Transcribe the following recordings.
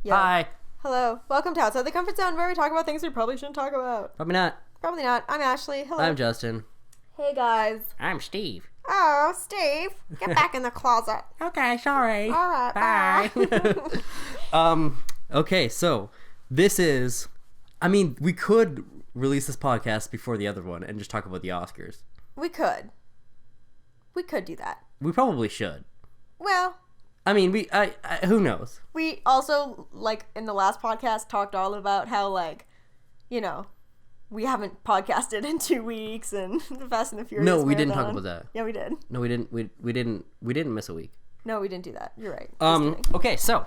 Yo. Hi. Hello. Welcome to Outside the Comfort Zone, where we talk about things we probably shouldn't talk about. Probably not. Probably not. I'm Ashley. Hello. I'm Justin. Hey, guys. I'm Steve. Oh, Steve. Get back in the closet. Okay, sorry. All right, bye. Okay, so this is... I mean, we could release this podcast before the other one and just talk about the Oscars. We could. We could do that. We probably should. Well... I mean, who knows? We also, like, in the last podcast, talked all about how, like, you know, we haven't podcasted in 2 weeks and the Fast and the Furious No, we marathon. didn't talk about that. Yeah, we did. No, we didn't. We didn't miss a week. No, we didn't do that. You're right. Okay, so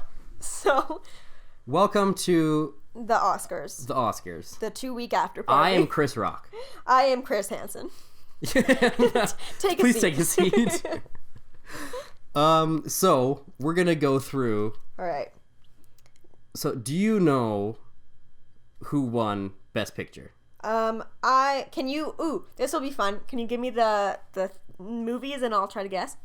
welcome to the Oscars. the Oscars. The 2-week after party. I am Chris Rock. I am Chris Hansen. Please take a seat. So we're gonna go through. All right. So, do you know who won Best Picture? This will be fun. Can you give me the movies and I'll try to guess?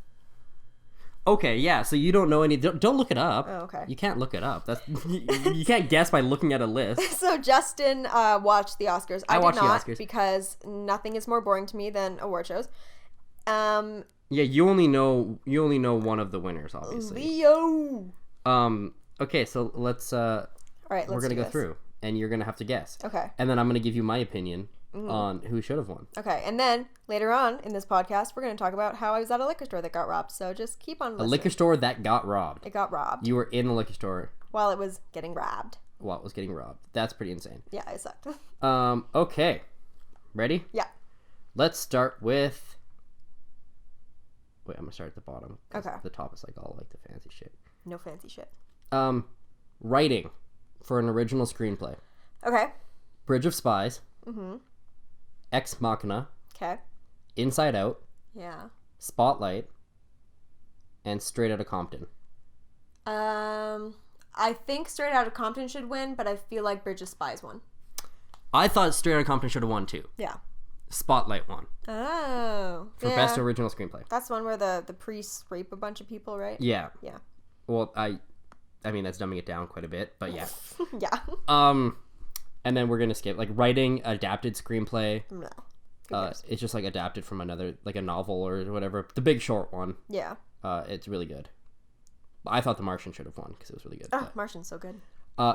Okay, yeah. So you don't know any. Don't look it up. Oh, okay. You can't look it up. That's you can't guess by looking at a list. So Justin watched the Oscars. I watched did not, the Oscars because nothing is more boring to me than award shows. Yeah, you only know one of the winners, obviously. Leo. Okay, so let's. All right, we're gonna go through, and you're gonna have to guess. Okay. And then I'm gonna give you my opinion on who should have won. Okay, and then later on in this podcast, we're gonna talk about how I was at a liquor store that got robbed. So just keep on listening. A liquor store that got robbed. It got robbed. You were in a liquor store while it was getting robbed. while it was getting robbed. That's pretty insane. Yeah, it sucked. Okay. Ready? Yeah. Let's start with... Wait, I'm gonna start at the bottom. Okay. The top is like all like the fancy shit. No fancy shit. Writing for an original screenplay. Okay. Bridge of Spies. Mm-hmm. Ex Machina. Okay. Inside Out. Yeah. Spotlight. And Straight Outta Compton. I think Straight Outta Compton should win, but I feel like Bridge of Spies won. I thought Straight Outta Compton should have won too. Yeah. Spotlight won. Oh. For Best Original Screenplay. That's one where the priests rape a bunch of people, right? Yeah. Yeah. Well, I mean, that's dumbing it down quite a bit, but yeah. Yeah. And then we're gonna skip like writing adapted screenplay. No. It's just like adapted from another, like a novel or whatever. The Big Short one. Yeah. It's really good. I thought The Martian should have won because it was really good. Oh, Martian's so good.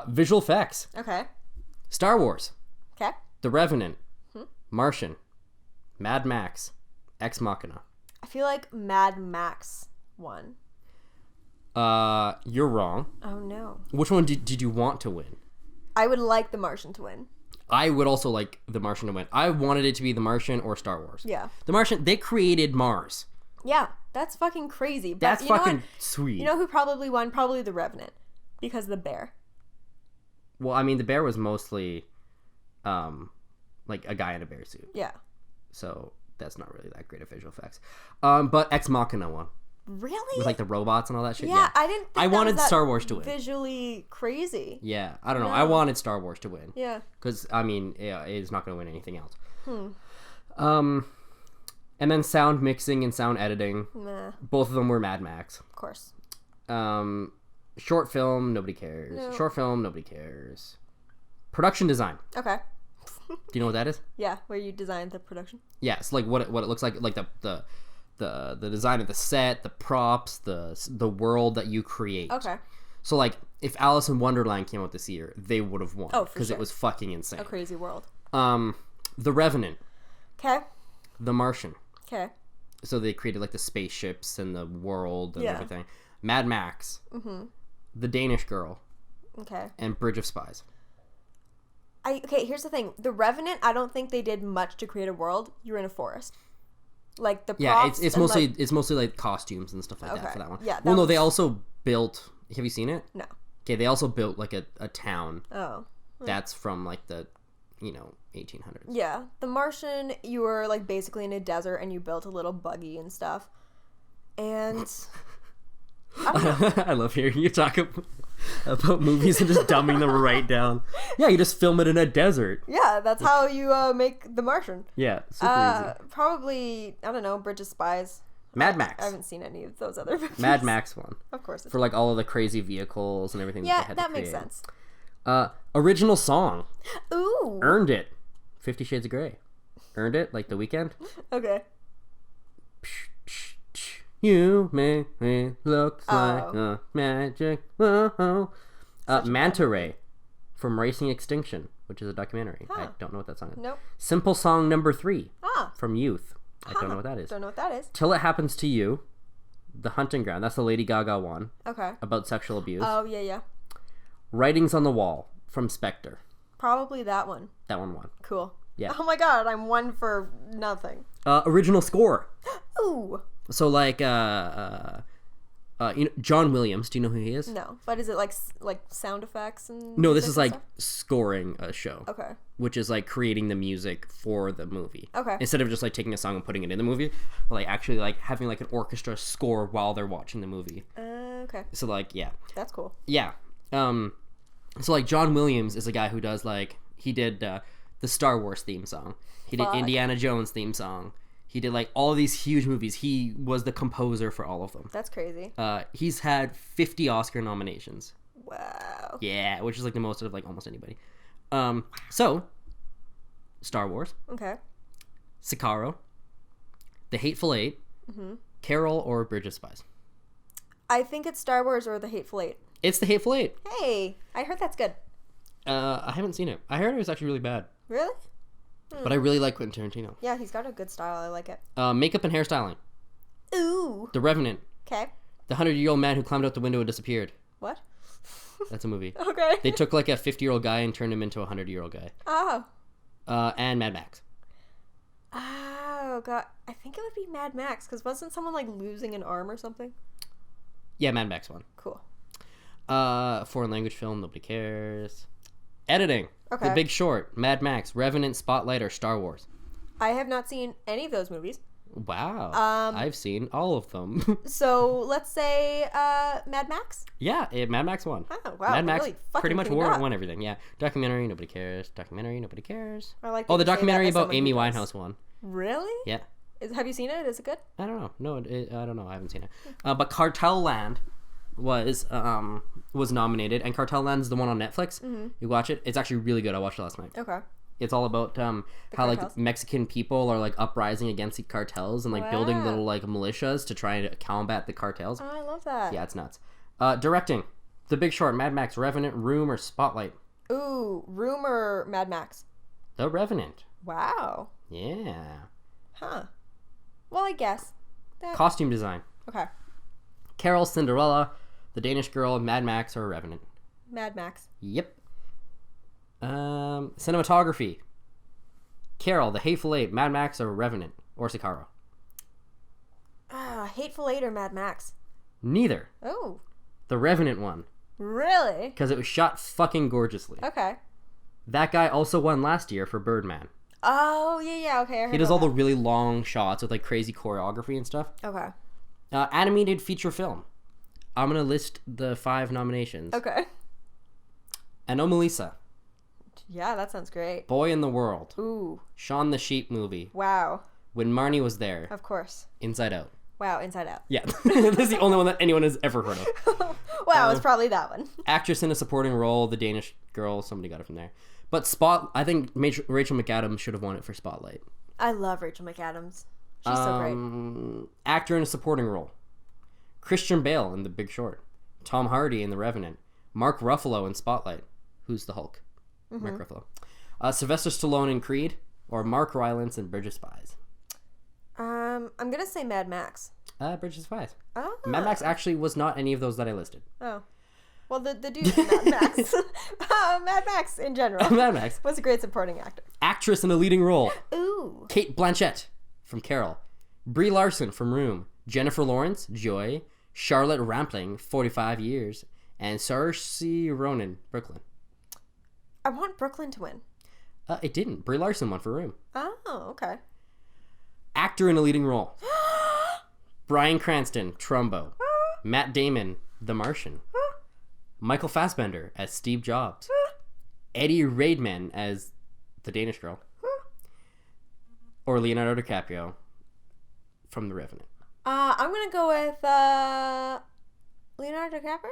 Visual effects. Okay. Star Wars. Okay. The Revenant. Martian. Mad Max. Ex Machina. I feel like Mad Max won. You're wrong. Oh no. Which one did you want to win? I would like The Martian to win. I would also like The Martian to win. I wanted it to be The Martian or Star Wars. Yeah. The Martian, they created Mars. Yeah, that's fucking crazy. But That's you know fucking what? sweet. You know who probably won? Probably The Revenant. Because of the bear. Well, I mean, the bear was mostly, like a guy in a bear suit. Yeah. So that's not really that great of visual effects. But Ex Machina won. Really? With like the robots and all that shit. Yeah, I didn't think I that wanted was that Star Wars to win. Visually crazy. Yeah, I don't know. No. I wanted Star Wars to win. Yeah. Because, I mean, yeah, it's not going to win anything else. And then sound mixing and sound editing. Nah. Both of them were Mad Max. Of course. Short film, nobody cares. No. Short film, nobody cares. Production design. Okay. Do you know what that is? Yeah, where you designed the production. Yeah, it's like what it looks like the design of the set, the props, the world that you create. Okay. So like if Alice in Wonderland came out this year, they would have won. Oh, for because sure. it was fucking insane. A crazy world. The Revenant. Okay. The Martian. Okay. So they created like the spaceships and the world and Yeah. everything. Mad Max. The Danish Girl. Okay. And Bridge of Spies. Okay, here's the thing. The Revenant, I don't think they did much to create a world. You're in a forest. Like the props. Yeah, it's mostly like costumes and stuff like that for that one. Yeah. Well, no, they also built. Have you seen it? No. Okay, they also built like a town. Oh. That's from like the, 1800s. Yeah. The Martian, you were like basically in a desert and you built a little buggy and stuff. And I don't know. I love hearing you talk about movies and just dumbing them right down. Yeah, you just film it in a desert. Yeah, that's how you make The Martian. Yeah, super easy. Probably, I don't know, Bridge of Spies. Mad I Max. haven't seen any of those other movies. Mad Max one. Of course. For like all of the crazy vehicles and everything. Yeah, that, they had that to makes create. sense. Original song. Ooh. Earned It. 50 Shades of Grey. Earned It, like The Weeknd. Okay. You make me look like a magic. Manta Ray from Racing Extinction, which is a documentary. I don't know what that song is. Nope. Simple Song Number 3 Ah. from Youth. I don't know what that is. Don't know what that is. Till It Happens to You. The Hunting Ground. That's the Lady Gaga one. Okay. About sexual abuse. Oh, yeah. Writings on the Wall from Spectre. Probably that one. That one won. Cool. Yeah. Oh my god, I'm one for nothing. Original score. Ooh. So like John Williams. Do you know who he is? No, but is it like sound effects and? No, this is music and like scoring a show. Okay. Which is like creating the music for the movie. Okay. Instead of just like taking a song and putting it in the movie, but like actually like having like an orchestra score while they're watching the movie. Okay. So like yeah. That's cool. Yeah. So like John Williams is a guy who does like he did the Star Wars theme song. He did Indiana Jones theme song. He did like all of these huge movies. He was the composer for all of them. That's crazy. He's had 50 Oscar nominations. Wow. Yeah, which is like the most of like almost anybody. So Star Wars. Okay. Sicario. The Hateful Eight. Carol or Bridge of Spies. I think it's Star Wars or The Hateful Eight. It's The Hateful Eight. Hey, I heard that's good. I haven't seen it. I heard it was actually really bad. Really? But I really like Quentin Tarantino. Yeah, he's got a good style. I like it. Makeup and hairstyling. Ooh. The Revenant. Okay. The 100-year-old man who climbed out the window and disappeared. What? That's a movie. Okay. They took like a 50-year-old guy and turned him into a 100-year-old guy. Oh. And Mad Max. Oh, God. I think it would be Mad Max, because wasn't someone, like, losing an arm or something? Yeah, Mad Max one. Cool. Foreign language film, nobody cares. Editing. Okay. The Big Short, Mad Max, Revenant, Spotlight, or Star Wars. I have not seen any of those movies. Wow. I've seen all of them. So, let's say, Mad Max? Yeah, Mad Max won. Oh, wow. Mad Max really fucking pretty much cleaned up. won everything. Yeah. Documentary, nobody cares. Documentary, nobody cares. I like Oh, the that you say that documentary as about someone Amy who does. Winehouse won. Really? Yeah. Have you seen it? Is it good? I don't know. No, I don't know. I haven't seen it. But Cartel Land was nominated, and Cartel Land is the one on Netflix. You watch it. It's actually really good. I watched it last night. Okay. It's all about how cartels? like Mexican people are like uprising against the cartels and like building Wow. little like militias to try and combat the cartels. Oh, I love that. Yeah, it's nuts. Directing: The Big Short, Mad Max, Revenant, Room, or Spotlight. Ooh, Room or Mad Max? The Revenant. Wow. Yeah. Huh. Well, I guess. Costume design: Okay. Carol, Cinderella, The Danish Girl, Mad Max, or Revenant. Mad Max. Yep. Cinematography: Carol, The Hateful Eight, Mad Max, or Revenant, or Sicario. Hateful Eight or Mad Max? Neither. Oh. The Revenant won Really? because it was shot fucking gorgeously. Okay. That guy also won last year for Birdman. Oh, yeah, okay. I heard He does about all the really long shots with like crazy choreography and stuff. that. Okay. Animated feature film. I'm gonna list the 5 nominations. Okay. Anomalisa, Yeah, that sounds great. Boy in the World, Ooh. Shaun the Sheep movie, Wow. When Marnie Was There, Of course. Inside Out. Wow, Inside Out. Yeah, this is the only one that anyone has ever heard of. Wow, it's probably that one. Actress in a supporting role, The Danish Girl. Somebody got it from there. But I think Rachel McAdams should have won it for Spotlight. I love Rachel McAdams. She's so great. Actor in a supporting role: Christian Bale in The Big Short, Tom Hardy in The Revenant, Mark Ruffalo in Spotlight. Who's the Hulk? Mark Ruffalo. Sylvester Stallone in Creed, or Mark Rylance in Bridge of Spies. I'm gonna say Mad Max. Bridge of Spies. Oh. Mad Max actually was not any of those that I listed. Oh. Well, the dude from Mad Max. Mad Max in general. Mad Max. Was a great supporting actor. Actress in a leading role: Ooh. Kate Blanchett from Carol, Brie Larson from Room, Jennifer Lawrence, Joy, Charlotte Rampling, 45 Years, and Saoirse Ronan, Brooklyn. I want Brooklyn to win. It didn't. Brie Larson won for Room. Oh, okay. Actor in a leading role: Bryan Cranston, Trumbo, Matt Damon, The Martian, Michael Fassbender as Steve Jobs, Eddie Redmayne as the Danish Girl, or Leonardo DiCaprio from The Revenant. I'm gonna go with Leonardo DiCaprio.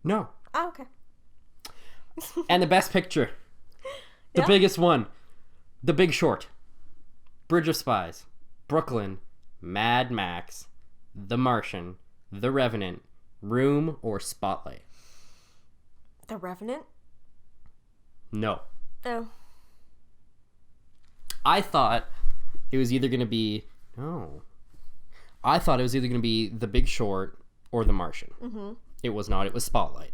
No. Oh, okay. And the best picture. The biggest one. The Big Short. Bridge of Spies. Brooklyn. Mad Max. The Martian. The Revenant. Room or Spotlight. The Revenant? No. Oh. I thought it was either going to be... No. I thought it was either going to be The Big Short or The Martian. Mm-hmm. It was not. It was Spotlight.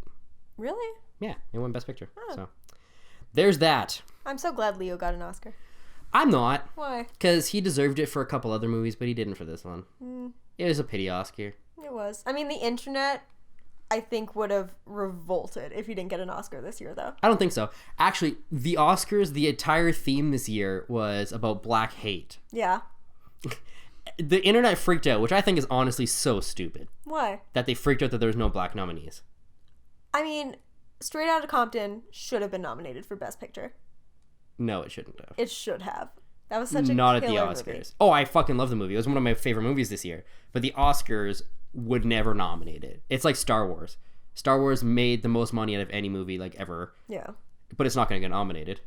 Really? Yeah, it won Best Picture. Oh. So there's that. I'm so glad Leo got an Oscar. I'm not. Why? Because he deserved it for a couple other movies, but he didn't for this one. It was a pity Oscar. It was. I mean, the internet, I think, would have revolted if he didn't get an Oscar this year, though. I don't think so. Actually, the Oscars, the entire theme this year was about black hate. Yeah. The internet freaked out, which I think is honestly so stupid. Why? That they freaked out that there was no black nominees. I mean, Straight Outta Compton should have been nominated for Best Picture. No, it shouldn't have. It should have. That was such a not killer at the Oscars. movie. Oh, I fucking love the movie. It was one of my favorite movies this year. But the Oscars would never nominate it. It's like Star Wars. Star Wars made the most money out of any movie like ever. Yeah. But it's not going to get nominated.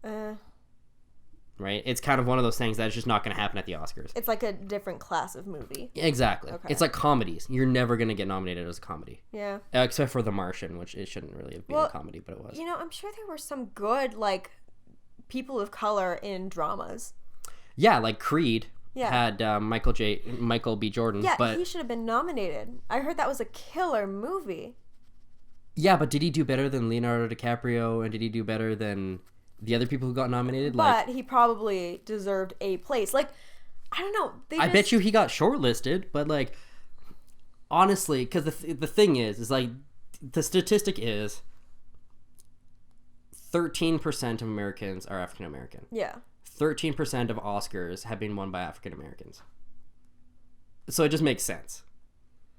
Right? It's kind of one of those things that's just not going to happen at the Oscars. It's like a different class of movie. Exactly. Okay. It's like comedies. You're never going to get nominated as a comedy. Yeah. Except for The Martian, which it shouldn't really have been a comedy, but it was. You know, I'm sure there were some good, like, people of color in dramas. Yeah, like Creed had Michael B. Jordan. Yeah, but he should have been nominated. I heard that was a killer movie. Yeah, but did he do better than Leonardo DiCaprio, and did he do better than the other people who got nominated? But he probably deserved a place. Like, I don't know. I bet you he got shortlisted, but like, honestly, because the thing is like, the statistic is 13% of Americans are African American. Yeah. 13% of Oscars have been won by African Americans. So it just makes sense.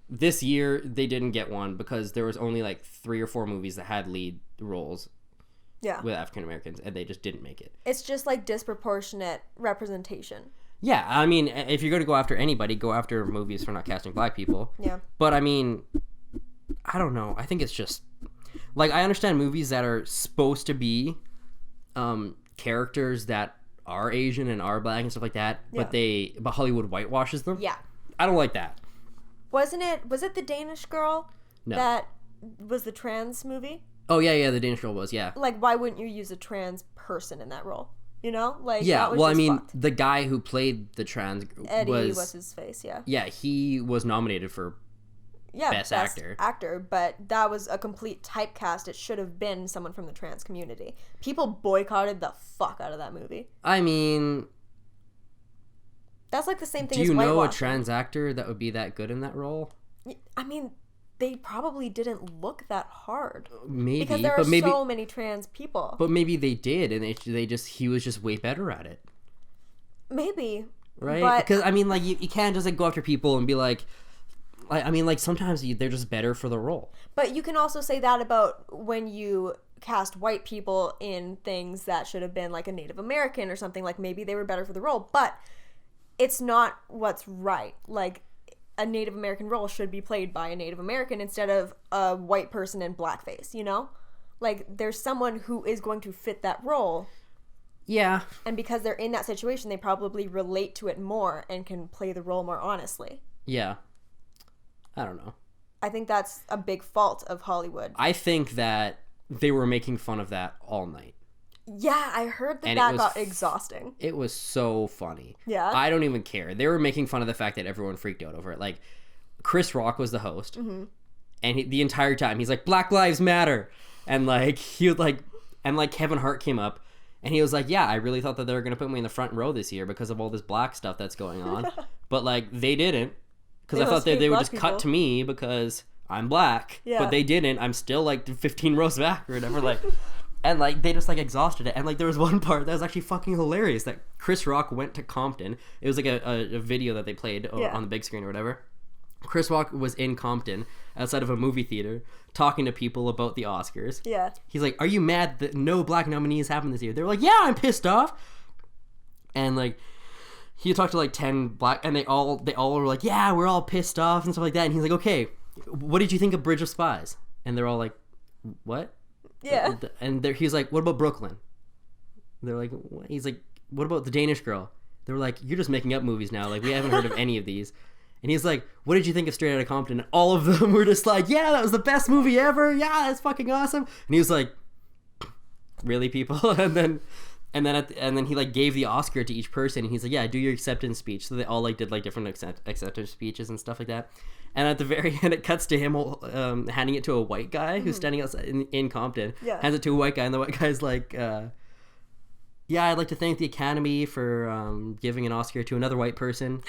This year, they didn't get one because there was only like 3 or 4 movies that had lead roles with African Americans, and they just didn't make it. It's just like disproportionate representation. Yeah, I mean, if you're going to go after anybody, go after movies for not casting black people. Yeah. But I mean, I don't know. I think it's just... Like, I understand movies that are supposed to be characters that are Asian and are black and stuff like that, but Hollywood whitewashes them. Yeah. I don't like that. Was it the Danish girl that was the trans movie? Oh, yeah, the Danish girl was, yeah. Like, why wouldn't you use a trans person in that role? You know? Like, yeah, that was well, I just mean, fucked. the guy who played the trans Eddie was his face, yeah. Yeah, he was nominated for Best Actor, but that was a complete typecast. It should have been someone from the trans community. People boycotted the fuck out of that movie. I mean... That's like the same thing do as you know a whitewashing. trans actor that would be that good in that role? I mean, they probably didn't look that hard. Maybe, because there are so many trans people. But maybe they did, and he was just way better at it. Maybe. Right? Because, I mean, like, you can't just, like, go after people and be like... I mean, like, sometimes they're just better for the role. But you can also say that about when you cast white people in things that should have been, like, a Native American or something. Like, maybe they were better for the role. But it's not what's right. Like, a Native American role should be played by a Native American instead of a white person in blackface, you know? Like, there's someone who is going to fit that role. Yeah. And because they're in that situation, they probably relate to it more and can play the role more honestly. Yeah. I don't know. I think that's a big fault of Hollywood. I think that they were making fun of that all night. Yeah, I heard that got exhausting. It was so funny. Yeah. I don't even care. They were making fun of the fact that everyone freaked out over it. Like, Chris Rock was the host. Mm-hmm. And the entire time, he's like, Black Lives Matter. And, like, Kevin Hart came up. And he was like, yeah, I really thought that they were going to put me in the front row this year because of all this black stuff that's going on. But, like, they didn't. Because I thought they would just cut to me because I'm black. Yeah. But they didn't. I'm still, like, 15 rows back or whatever. Like, and, like, they just, like, exhausted it. And, like, there was one part that was actually fucking hilarious that Chris Rock went to Compton. It was, like, a video that they played on the big screen or whatever. Chris Rock was in Compton outside of a movie theater talking to people about the Oscars. Yeah. He's like, are you mad that no black nominees happened this year? They were like, yeah, I'm pissed off. And, like... he talked to like 10 black, and they all were like, yeah, we're all pissed off and stuff like that. And he's like, okay, what did you think of Bridge of Spies? And they're all like, what? Yeah. And he's like, what about Brooklyn? They're like, what? He's like, what about The Danish Girl? They were like, you're just making up movies now. Like, we haven't heard of any of these. And he's like, what did you think of Straight Outta Compton? And all of them were just like, yeah, that was the best movie ever. Yeah, that's fucking awesome. And he was like, really, people? And then he like gave the Oscar to each person. And he's like, yeah, do your acceptance speech. So they all like did like different acceptance speeches and stuff like that. And at the very end, it cuts to him handing it to a white guy who's standing outside in Compton. Yeah. Hands it to a white guy, and the white guy's like, yeah, I'd like to thank the Academy for giving an Oscar to another white person.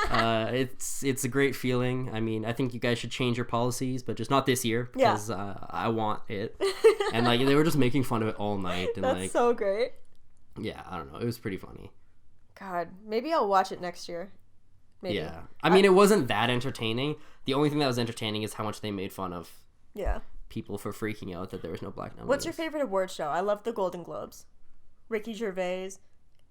It's a great feeling. I mean, I think you guys should change your policies, but just not this year, because I want it. And like they were just making fun of it all night. And That's like, so great. Yeah, I don't know. It was pretty funny. God, maybe I'll watch it next year. Maybe. Yeah. I mean, it wasn't that entertaining. The only thing that was entertaining is how much they made fun of people for freaking out that there was no black nominees. What's your favorite award show? I love the Golden Globes. Ricky Gervais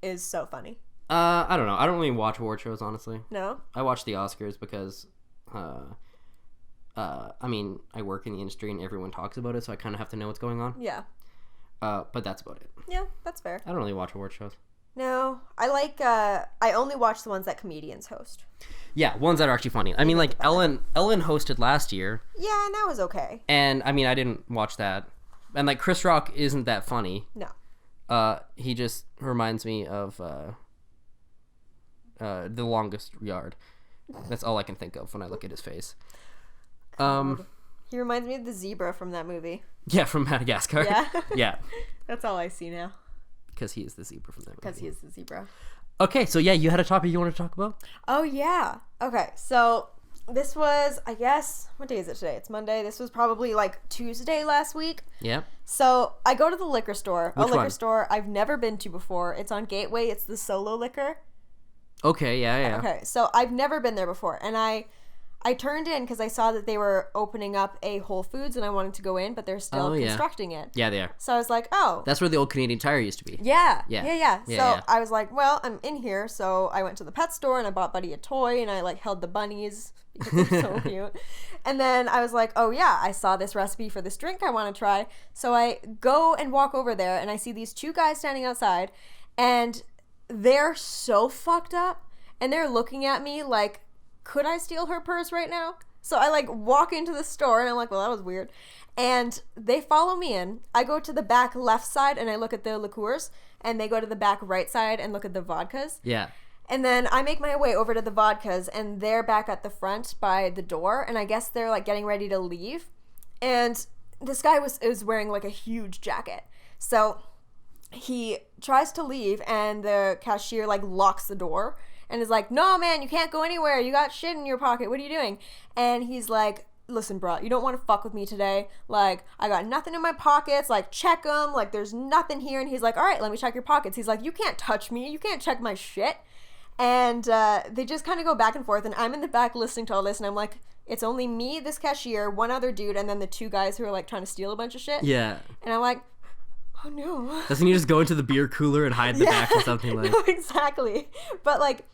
is so funny. I don't know. I don't really watch award shows, honestly. No? I watch the Oscars because, I mean, I work in the industry and everyone talks about it, so I kind of have to know what's going on. Yeah. But that's about it. Yeah, that's fair. I don't really watch award shows. No, I like, I only watch the ones that comedians host. Yeah, ones that are actually funny. I mean, like, Ellen hosted last year. Yeah, and that was okay. And, I mean, I didn't watch that. And, like, Chris Rock isn't that funny. No. He just reminds me of, The Longest Yard. That's all I can think of when I look at his face. He reminds me of the zebra from that movie. Yeah, from Madagascar. Yeah? Yeah. That's all I see now. Because he is the zebra from that movie. Because he is the zebra. Okay, so yeah, you had a topic you wanted to talk about? Oh, yeah. Okay, so this was, I guess, what day is it today? It's Monday. This was probably like Tuesday last week. Yeah. So I go to the liquor store. Which a liquor one? store I've never been to before. It's on Gateway. It's the Solo Liquor. Okay, yeah. Okay, so I've never been there before. And I turned in because I saw that they were opening up a Whole Foods and I wanted to go in, but they're still constructing it. Yeah, they are. So I was like, oh. That's where the old Canadian Tire used to be. Yeah. Yeah. So I was like, well, I'm in here. So I went to the pet store and I bought Buddy a toy and I like held the bunnies because they're so cute. And then I was like, oh yeah, I saw this recipe for this drink I want to try. So I go and walk over there and I see these two guys standing outside and they're so fucked up and they're looking at me like, could I steal her purse right now? So I like walk into the store and I'm like, well, that was weird. And they follow me in. I go to the back left side and I look at the liqueurs and they go to the back right side and look at the vodkas. Yeah. And then I make my way over to the vodkas and they're back at the front by the door and I guess they're like getting ready to leave. And this guy was wearing like a huge jacket. So he tries to leave and the cashier like locks the door. And is like, no, man, you can't go anywhere. You got shit in your pocket. What are you doing? And he's like, listen, bro, you don't want to fuck with me today. Like, I got nothing in my pockets. Like, check them. Like, there's nothing here. And he's like, all right, let me check your pockets. He's like, you can't touch me. You can't check my shit. And they just kind of go back and forth. And I'm in the back listening to all this. And I'm like, it's only me, this cashier, one other dude, and then the two guys who are, like, trying to steal a bunch of shit. Yeah. And I'm like, oh, no. Doesn't he just go into the beer cooler and hide in the back or something like? No, exactly. But, like,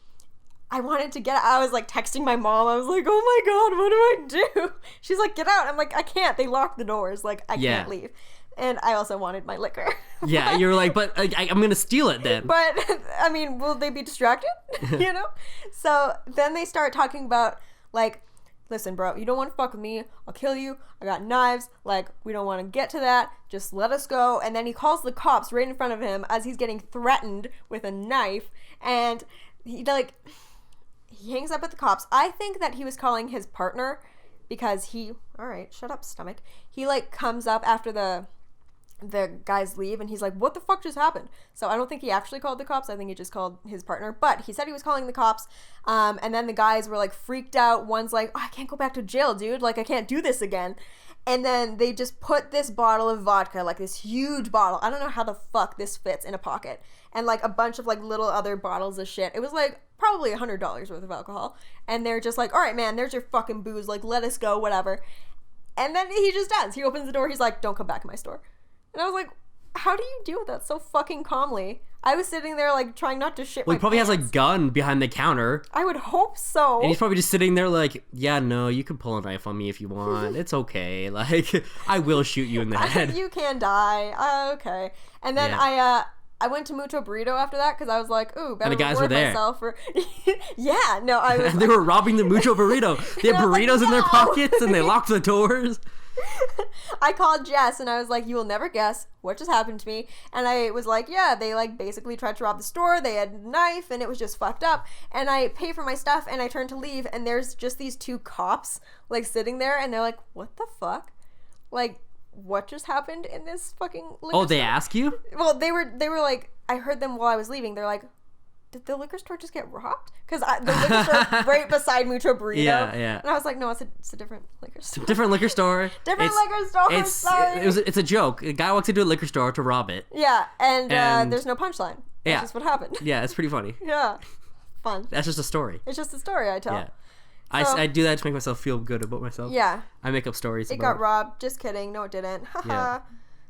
I wanted to get out. I was like texting my mom. I was like, oh my God, what do I do? She's like, get out. I'm like, I can't. They locked the doors. Like, I can't leave. And I also wanted my liquor. Yeah, you're like, but I'm going to steal it then. But, I mean, will they be distracted? You know? So then they start talking about, like, listen, bro, you don't want to fuck with me. I'll kill you. I got knives. Like, we don't want to get to that. Just let us go. And then he calls the cops right in front of him as he's getting threatened with a knife. And he, like... He hangs up at the cops. I think that he was calling his partner because all right, shut up, stomach. He like comes up after the guys leave and he's like, what the fuck just happened? So I don't think he actually called the cops. I think he just called his partner, but he said he was calling the cops. And then the guys were like freaked out. One's like, oh, I can't go back to jail, dude. Like, I can't do this again. And then they just put this bottle of vodka, like this huge bottle. I don't know how the fuck this fits in a pocket. And like a bunch of like little other bottles of shit. It was like probably $100 worth of alcohol. And they're just like, all right, man, there's your fucking booze. Like, let us go, whatever. And then he just does. He opens the door. He's like, don't come back to my store. And I was like, how do you deal with that so fucking calmly? I was sitting there, like, trying not to shit Well, my he probably has, pants. like, gun behind the counter. I would hope so. And he's probably just sitting there like, yeah, no, you can pull a knife on me if you want. It's okay. Like, I will shoot you in the head. You can die. Okay. And then I went to Mucho Burrito after that because I was like, ooh, better And the guys reward were there. myself for... Yeah, no, I was... They were robbing the Mucho Burrito. They had And I was burritos like, in their no! pockets and they locked the doors. I called Jess and I was like, you will never guess what just happened to me. And I was like, yeah, they like basically tried to rob the store. They had a knife and it was just fucked up. And I pay for my stuff and I turn to leave and there's just these two cops like sitting there and they're like, what the fuck? Like, what just happened in this fucking liquor They store? ask you? Well, they were like, I heard them while I was leaving. They're like, did the liquor store just get robbed? Because the liquor store right beside Mucho Burrito. Yeah. And I was like, no, it's a different liquor store. Different liquor store. Different liquor store. Sorry. It's a joke. A guy walks into a liquor store to rob it. Yeah, and And- there's no punchline. That's Yeah. just what happened. Yeah, it's pretty funny. Yeah. Fun. That's just a story. It's just a story I tell. Yeah. So- I do that to make myself feel good about myself. Yeah. I make up stories It about got robbed. Just kidding. No, it didn't. Haha. Yeah.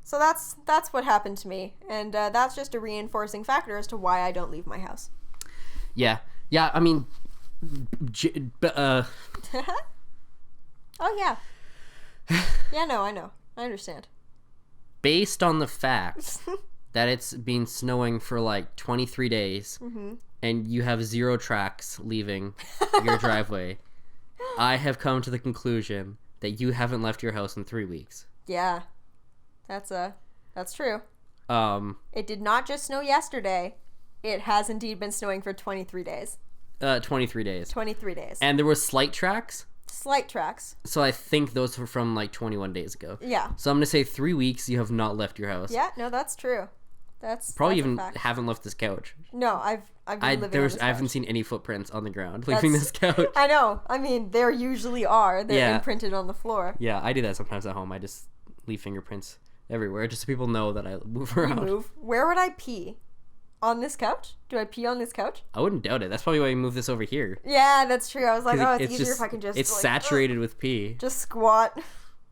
So that's what happened to me. And that's just a reinforcing factor as to why I don't leave my house. Yeah. Yeah, I mean... Oh, yeah. Yeah, no, I know. I understand. based on the fact that it's been snowing for like 23 days and you have 0 tracks leaving your driveway, I have come to the conclusion that you haven't left your house in 3 weeks. Yeah. That's true. It did not just snow yesterday. It has indeed been snowing for 23 days. 23 days. 23 days. And there were slight tracks. Slight tracks. So I think those were from like 21 days ago. Yeah. So I'm going to say 3 weeks you have not left your house. Yeah, no, that's true. That's Probably that's a even fact. haven't left this couch. No, I've been living on this I haven't couch. seen any footprints on the ground leaving this couch. I know. I mean, there usually are. They're Yeah. imprinted on the floor. Yeah, I do that sometimes at home. I just leave fingerprints everywhere just so people know that I move around. Move. Where would I pee? On this couch? Do I pee on this couch? I wouldn't doubt it. That's probably why we moved this over here. Yeah, that's true. I was like, 'Cause oh, it's easier if I can just. It's like, saturated with pee. Just squat.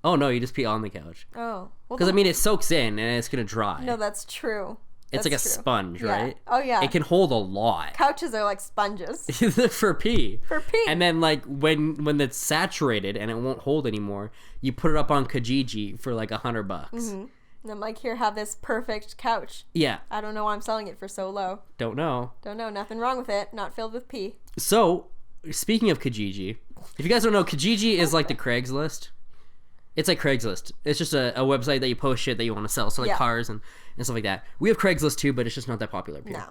Oh no, you just pee on the couch. Oh. Well, Because I mean, it soaks in and it's gonna dry. no, that's true. It's like a sponge, Yeah. right? Oh yeah. It can hold a lot Couches are like sponges for pee. for pee. And then like when it's saturated and it won't hold anymore, you put it up on Kijiji for like $100. And I'm like, here, have this perfect couch. Yeah, I don't know why I'm selling it for so low. don't know. Don't know. Nothing wrong with it. Not filled with pee. So, speaking of Kijiji, if you guys don't know, Kijiji is like the Craigslist. It's like Craigslist. It's just a website that you post shit that you want to sell, so like Yeah. cars and stuff like that. We have Craigslist too, but it's just not that popular up here.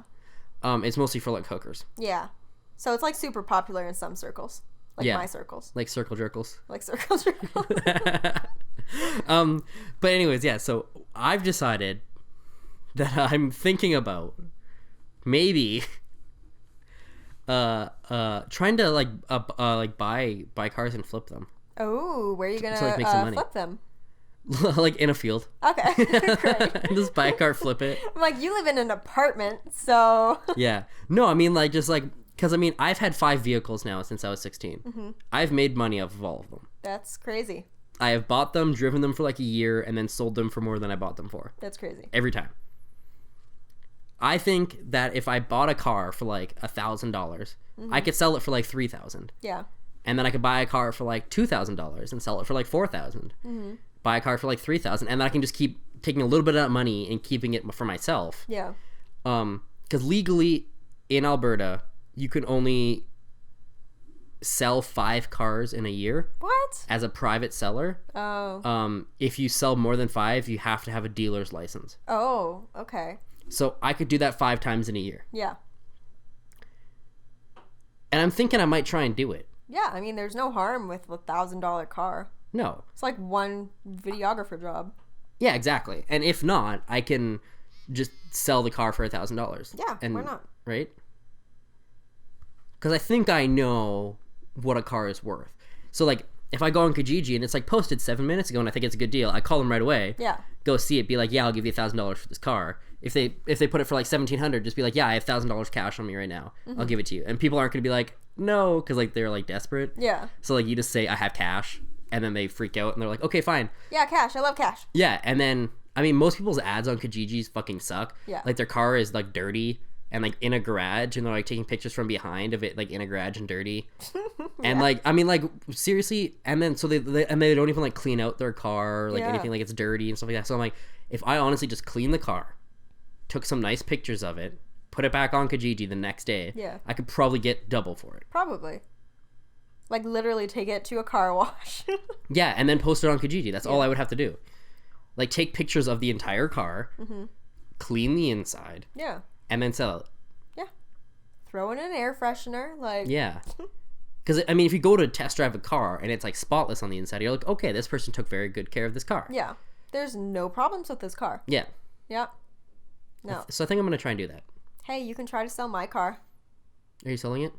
No. It's mostly for like hookers, Yeah. So it's like super popular in some circles. Like Yeah. my circles. like circle jerkles. Like circles. But anyways, yeah. So I've decided that I'm thinking about maybe trying to like buy cars and flip them. Oh, where are you gonna like, make some money. flip them? Like in a field. Okay, great. Just buy a car, flip it. I'm like, you live in an apartment, so Yeah. No, I mean like just like because I mean I've had 5 vehicles now since I was 16. I've made money off of all of them. that's crazy. I have bought them, driven them for like a year, and then sold them for more than I bought them for. That's crazy. Every time. I think that if I bought a car for like $1,000, I could sell it for like $3,000. Yeah. And then I could buy a car for like $2,000 and sell it for like $4,000. Buy a car for like $3,000, and then I can just keep taking a little bit of that money and keeping it for myself. Yeah. Because legally in Alberta, you can only sell 5 cars in a year What? as a private seller. Oh. If you sell more than 5, you have to have a dealer's license. Oh. Okay. So I could do that 5 times in a year. Yeah. And I'm thinking I might try and do it. Yeah. I mean, there's no harm with a $1,000 car. No. It's like one videographer job. Yeah, exactly. And if not, I can just sell the car for $1,000. Yeah. And, why not? Right? Because I think I know what a car is worth. So, like, if I go on Kijiji and it's like posted 7 minutes ago and I think it's a good deal, I call them right away. Yeah. Go see it. Be like, yeah, I'll give you $1,000 for this car. If they put it for like $1,700, just be like, yeah, I have $1,000 cash on me right now. I'll give it to you. And people aren't gonna be like, no, because like they're like desperate. Yeah. So like you just say I have cash, and then they freak out and they're like, okay, fine. Yeah. Cash. I love cash. Yeah, and then I mean, most people's ads on Kijijis fucking suck. Yeah. Like, their car is, like, dirty and, like, in a garage, and they're, like, taking pictures from behind of it, like, in a garage and dirty. And, like, I mean, like, seriously, and then, so they don't even, like, clean out their car or, like, anything, like, it's dirty and stuff like that. So I'm like, if I honestly just cleaned the car, took some nice pictures of it, put it back on Kijiji the next day, I could probably get double for it. Probably. Like, literally take it to a car wash. Yeah, and then post it on Kijiji. That's all I would have to do. Like, take pictures of the entire car, clean the inside, and then sell it. Yeah. Throw in an air freshener, like... Yeah. Because, I mean, if you go to test drive a car and it's, like, spotless on the inside, you're like, okay, this person took very good care of this car. Yeah. There's no problems with this car. Yeah. Yeah. No. So I think I'm going to try and do that. Hey, you can try to sell my car. Are you selling it?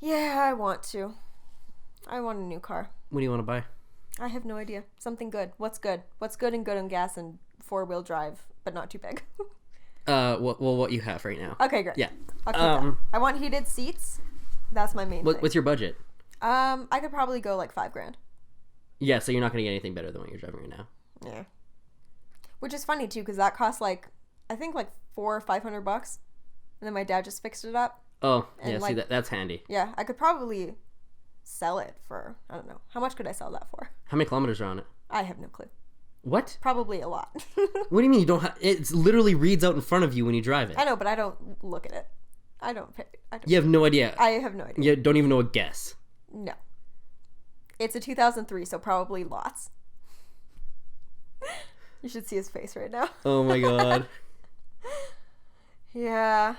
Yeah, I want to. I want a new car. What do you want to buy? I have no idea. Something good. What's good? What's good and good on gas and 4-wheel drive, but not too big? What you have right now. Okay, great. Yeah. I'll keep that. I want heated seats. That's my main thing. What's your budget? I could probably go like $5,000. Yeah, so you're not going to get anything better than what you're driving right now. Yeah. Which is funny too, because that costs like, I think like $400 or $500, and then my dad just fixed it up. Oh, yeah. Like, see, that's handy. Yeah, I could probably sell it for, I don't know, how much could I sell that for? How many kilometers are on it? I have no clue. What? Probably a lot. What do you mean you don't have... It literally reads out in front of you when you drive it. I know, but I don't look at it. I don't pay. You have no idea. I have no idea. You don't even know a guess. No. It's a 2003, so probably lots. You should see his face right now. Oh my god. Yeah.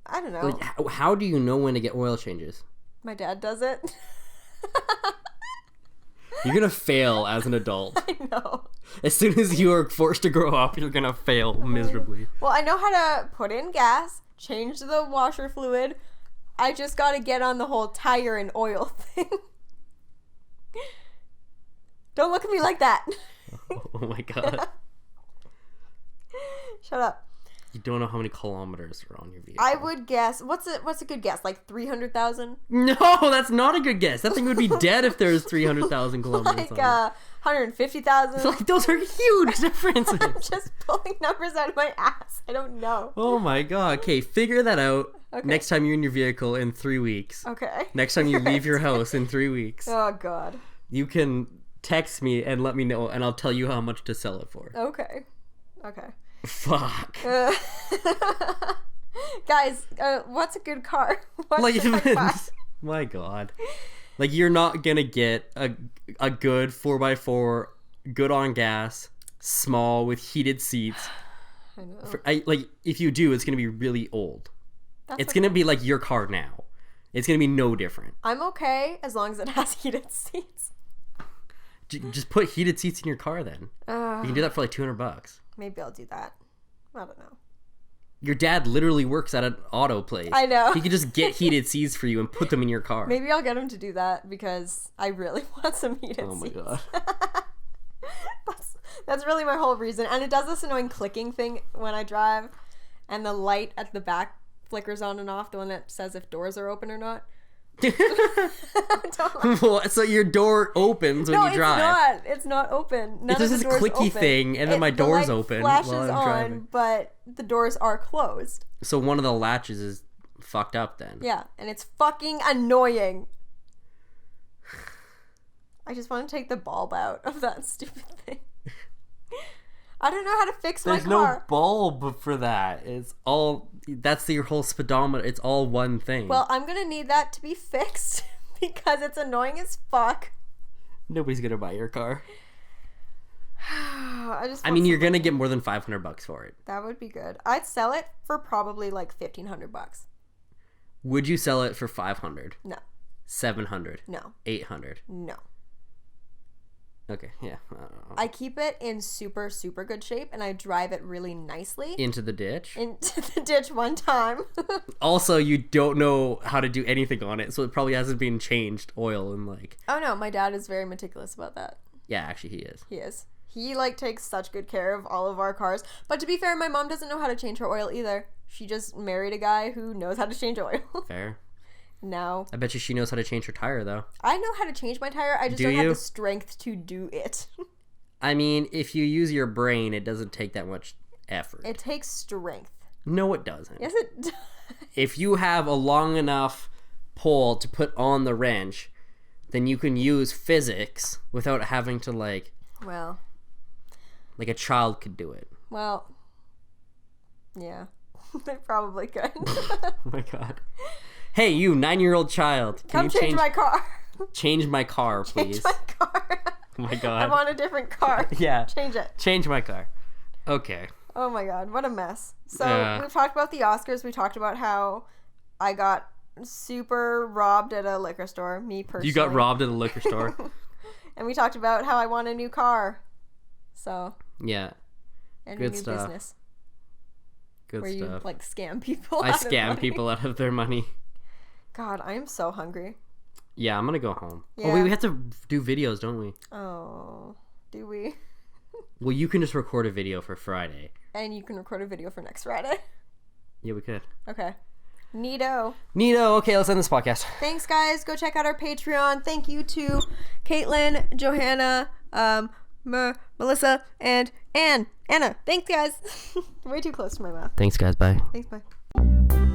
I don't know. Like, how do you know when to get oil changes? My dad does it. You're gonna fail as an adult. I know. As soon as you are forced to grow up, you're gonna fail miserably. Well, I know how to put in gas, change the washer fluid. I just gotta get on the whole tire and oil thing. Don't look at me like that. Oh my god. Shut up. You don't know how many kilometers are on your vehicle. I would guess. What's a good guess? Like 300,000? No, that's not a good guess. That thing would be dead if there's 300,000 kilometers Like on it. 150,000. So, like, those are huge differences. I'm just pulling numbers out of my ass. I don't know. Oh my god. Okay, figure that out Okay. next time you're in your vehicle in 3 weeks. Okay. Next time you leave your house in 3 weeks. Oh god. You can text me and let me know, and I'll tell you how much to sell it for. Okay. Okay. Fuck. Guys, what's a good car? What Like, should I buy? my god. Like, you're not gonna get a good 4x4, good on gas, small with heated seats. I know. Like, if you do, it's gonna be really old. That's It's okay. gonna be like your car now. It's gonna be no different. I'm okay as long as it has heated seats. Just put heated seats in your car then. You can do that for like $200. Maybe I'll do that. I don't know. Your dad literally works at an auto place. I know. He could just get heated seats for you and put them in your car. Maybe I'll get him to do that because I really want some heated seats. Oh my god. That's really my whole reason. And it does this annoying clicking thing when I drive, and the light at the back flickers on and off, the one that says if doors are open or not. What? So your door opens when you drive? It's not open. None It's just of this the doors clicky open. thing, and then my door's the light open flashes while I'm on, driving. but the doors are closed. So one of the latches is fucked up then. Yeah, and it's fucking annoying. I just want to take the bulb out of that stupid thing. I don't know how to fix my There's car. no bulb for that. It's all... That's your whole speedometer. It's all one thing. Well, I'm going to need that to be fixed because it's annoying as fuck. Nobody's gonna buy your car. I mean, you're gonna get more than $500 for it. That would be good. I'd sell it for probably like $1,500. Would you sell it for $500? No. $700? No. $800? No. Okay, yeah. I don't know. I keep it in super, super good shape, and I drive it really nicely. Into the ditch? Into the ditch one time. Also, you don't know how to do anything on it, so it probably hasn't been changed oil in like... Oh no, my dad is very meticulous about that. Yeah, actually he is. He is. He like takes such good care of all of our cars. But to be fair, my mom doesn't know how to change her oil either. She just married a guy who knows how to change oil. Fair. No. I bet you she knows how to change her tire, though. I know how to change my tire. I just Do don't you? have the strength to do it. I mean, if you use your brain, it doesn't take that much effort. It takes strength. No, it doesn't. Yes, it does. If you have a long enough pole to put on the wrench, then you can use physics without having to like a child could do it. Well, yeah, they probably could. Oh my god. Hey, you 9-year-old child. Come change my car. Change my car, please. Change my car. Oh my god. I want a different car. Yeah. Change it. Change my car. Okay. Oh my god, what a mess. So we've talked about the Oscars. We talked about how I got super robbed at a liquor store. Me personally. You got robbed at a liquor store. And we talked about how I want a new car. So. Yeah. And Good a new stuff. business. Good where stuff. You like scam people. I scam people out of their money. God, I am so hungry. Yeah, I'm gonna go home. Yeah. Oh, we have to do videos, don't we? Oh, do we? Well, you can just record a video for Friday. And you can record a video for next Friday. Yeah, we could. Okay. Neato. Okay, let's end this podcast. Thanks, guys. Go check out our Patreon. Thank you to Caitlin, Johanna, Melissa, and Anna. Thanks, guys. Way too close to my mouth. Thanks, guys. Bye. Thanks, bye.